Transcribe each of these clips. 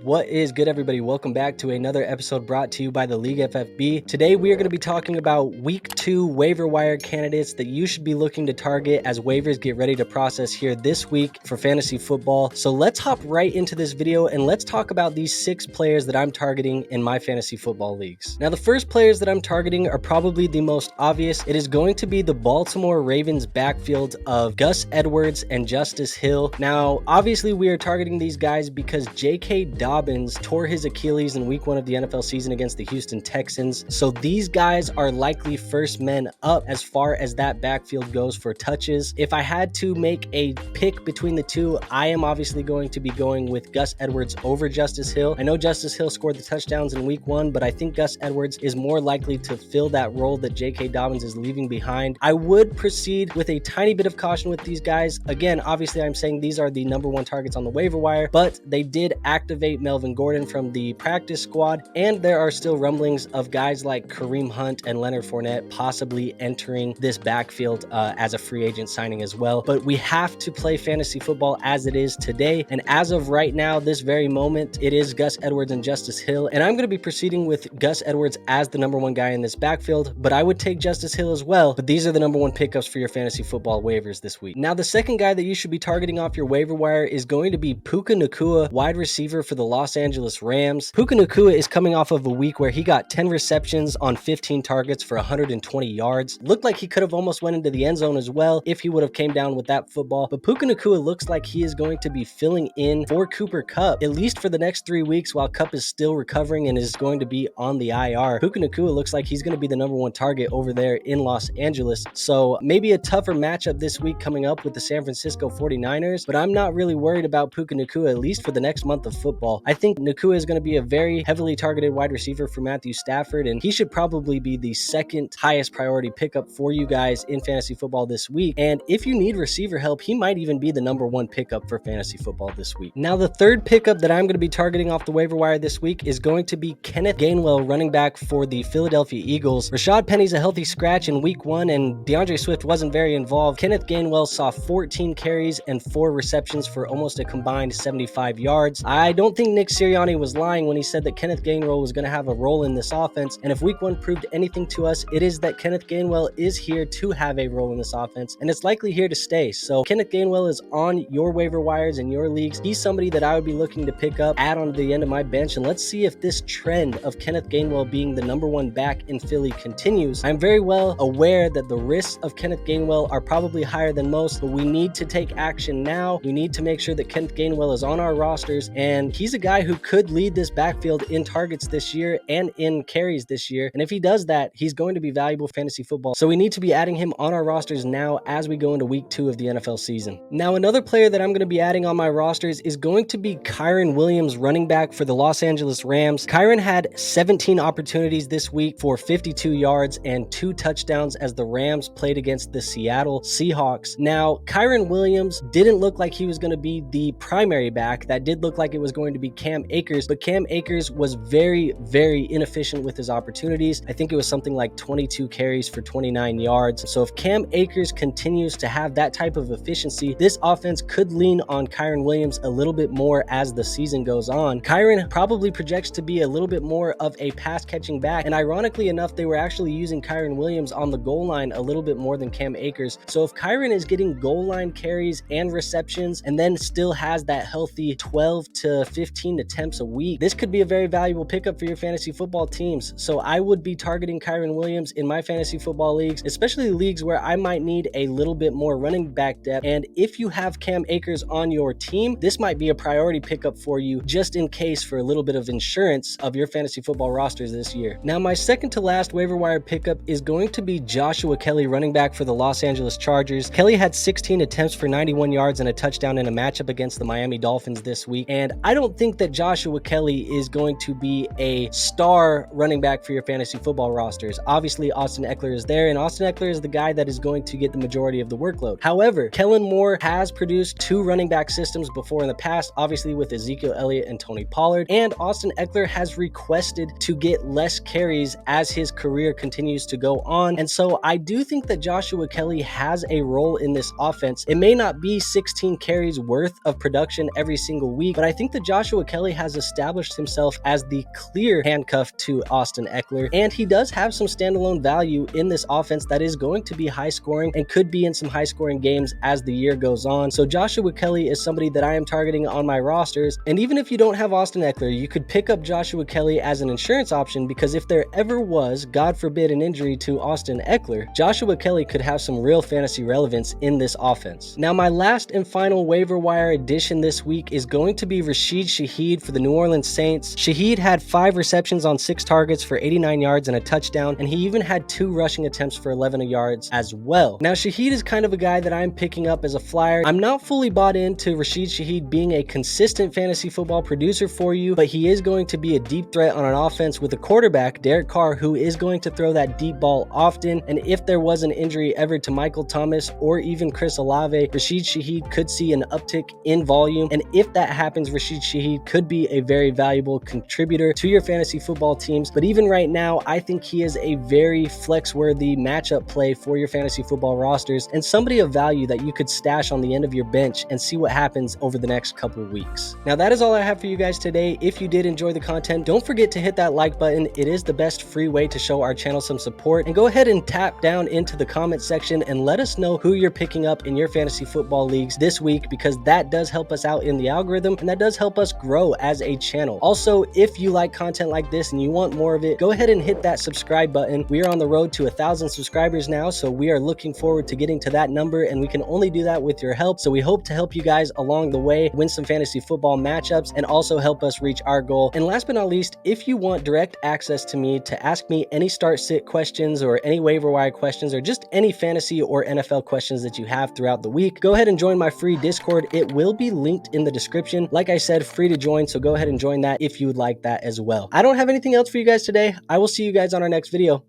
What is good, everybody? Welcome back to another episode brought to you by the League FFB. Today we are going to be talking about week 2 waiver wire candidates that you should be looking to target as waivers get ready to process here this week for fantasy football. So let's hop right into this video and let's talk about these 6 players that I'm targeting in my fantasy football leagues. Now, the first players that I'm targeting are probably the most obvious. It is going to be the Baltimore Ravens backfield of Gus Edwards and Justice Hill. Now, obviously we are targeting these guys because J.K. Dobbins tore his Achilles in week 1 of the NFL season against the Houston Texans. So these guys are likely first men up as far as that backfield goes for touches. If I had to make a pick between the two, I am obviously going to be going with Gus Edwards over Justice Hill. I know Justice Hill scored the touchdowns in week 1, but I think Gus Edwards is more likely to fill that role that J.K. Dobbins is leaving behind. I would proceed with a tiny bit of caution with these guys. Again, obviously I'm saying these are the number 1 targets on the waiver wire, but they did activate Melvin Gordon from the practice squad, and there are still rumblings of guys like Kareem Hunt and Leonard Fournette possibly entering this backfield as a free agent signing as well. But we have to play fantasy football as it is today, and as of right now, this very moment, it is Gus Edwards and Justice Hill, and I'm going to be proceeding with Gus Edwards as the number 1 guy in this backfield, but I would take Justice Hill as well. But these are the number 1 pickups for your fantasy football waivers this week. Now, the second guy that you should be targeting off your waiver wire is going to be Puka Nacua, wide receiver for the Los Angeles Rams. Puka Nacua is coming off of a week where he got 10 receptions on 15 targets for 120 yards. Looked like he could have almost went into the end zone as well if he would have came down with that football. But Puka Nacua looks like he is going to be filling in for Cooper Kupp, at least for the next 3 weeks while Kupp is still recovering and is going to be on the IR. Puka Nacua looks like he's going to be the number 1 target over there in Los Angeles. So maybe a tougher matchup this week coming up with the San Francisco 49ers, but I'm not really worried about Puka Nacua, at least for the next month of football. I think Nacua is going to be a very heavily targeted wide receiver for Matthew Stafford, and he should probably be the second highest priority pickup for you guys in fantasy football this week. And if you need receiver help, he might even be the number 1 pickup for fantasy football this week. Now, the third pickup that I'm going to be targeting off the waiver wire this week is going to be Kenneth Gainwell, running back for the Philadelphia Eagles. Rashad Penny's a healthy scratch in week 1, and DeAndre Swift wasn't very involved. Kenneth Gainwell saw 14 carries and 4 receptions for almost a combined 75 yards. I don't think Nick Sirianni was lying when he said that Kenneth Gainwell was going to have a role in this offense, and if week 1 proved anything to us, it is that Kenneth Gainwell is here to have a role in this offense, and it's likely here to stay. So Kenneth Gainwell is on your waiver wires in your leagues. He's somebody that I would be looking to pick up, add on to the end of my bench, and let's see if this trend of Kenneth Gainwell being the number 1 back in Philly continues. I'm very well aware that the risks of Kenneth Gainwell are probably higher than most, but we need to take action now. We need to make sure that Kenneth Gainwell is on our rosters, and he's a guy who could lead this backfield in targets this year and in carries this year. And if he does that, he's going to be valuable fantasy football. So we need to be adding him on our rosters now as we go into week 2 of the NFL season. Now, another player that I'm going to be adding on my rosters is going to be Kyren Williams, running back for the Los Angeles Rams. Kyren had 17 opportunities this week for 52 yards and 2 touchdowns as the Rams played against the Seattle Seahawks. Now, Kyren Williams didn't look like he was going to be the primary back. That did look like it was going to be Cam Akers, but Cam Akers was very, very inefficient with his opportunities. I think it was something like 22 carries for 29 yards. So if Cam Akers continues to have that type of efficiency, this offense could lean on Kyren Williams a little bit more as the season goes on. Kyren probably projects to be a little bit more of a pass-catching back, and ironically enough, they were actually using Kyren Williams on the goal line a little bit more than Cam Akers. So if Kyren is getting goal line carries and receptions and then still has that healthy 12 to 15 attempts a week, this could be a very valuable pickup for your fantasy football teams. So I would be targeting Kyren Williams in my fantasy football leagues, especially leagues where I might need a little bit more running back depth. And if you have Cam Akers on your team, this might be a priority pickup for you just in case, for a little bit of insurance of your fantasy football rosters this year. Now, my second to last waiver wire pickup is going to be Joshua Kelley, running back for the Los Angeles Chargers. Kelley had 16 attempts for 91 yards and a touchdown in a matchup against the Miami Dolphins this week, and I don't think that Joshua Kelley is going to be a star running back for your fantasy football rosters. Obviously, Austin Eckler is there, and Austin Eckler is the guy that is going to get the majority of the workload. However, Kellen Moore has produced 2 running back systems before in the past, obviously with Ezekiel Elliott and Tony Pollard, and Austin Eckler has requested to get less carries as his career continues to go on, and so I do think that Joshua Kelley has a role in this offense. It may not be 16 carries worth of production every single week, but I think that Joshua Joshua Kelley has established himself as the clear handcuff to Austin Ekeler, and he does have some standalone value in this offense that is going to be high scoring and could be in some high scoring games as the year goes on. So Joshua Kelley is somebody that I am targeting on my rosters, and even if you don't have Austin Ekeler, you could pick up Joshua Kelley as an insurance option, because if there ever was, God forbid, an injury to Austin Ekeler, Joshua Kelley could have some real fantasy relevance in this offense. Now, my last and final waiver wire addition this week is going to be Rashid Shaheed for the New Orleans Saints. Shaheed had 5 receptions on 6 targets for 89 yards and a touchdown, and he even had 2 rushing attempts for 11 yards as well. Now, Shaheed is kind of a guy that I'm picking up as a flyer. I'm not fully bought into Rashid Shaheed being a consistent fantasy football producer for you, but he is going to be a deep threat on an offense with a quarterback, Derek Carr, who is going to throw that deep ball often. And if there was an injury ever to Michael Thomas or even Chris Olave, Rashid Shaheed could see an uptick in volume. And if that happens, Rashid Shaheed could be a very valuable contributor to your fantasy football teams. But even right now, I think he is a very flex-worthy matchup play for your fantasy football rosters, and somebody of value that you could stash on the end of your bench and see what happens over the next couple of weeks. Now, that is all I have for you guys today. If you did enjoy the content, don't forget to hit that like button. It is the best free way to show our channel some support. And go ahead and tap down into the comment section and let us know who you're picking up in your fantasy football leagues this week, because that does help us out in the algorithm and that does help us grow as a channel. Also, if you like content like this and you want more of it, go ahead and hit that subscribe button. We are on the road to 1,000 subscribers now, so we are looking forward to getting to that number, and we can only do that with your help. So we hope to help you guys along the way, win some fantasy football matchups, and also help us reach our goal. And last but not least, if you want direct access to me to ask me any start sit questions or any waiver wire questions or just any fantasy or NFL questions that you have throughout the week, go ahead and join my free Discord. It will be linked in the description. Like I said, free to join, so go ahead and join that if you would like that as well. I don't have anything else for you guys today. I will see you guys on our next video.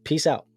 Peace out.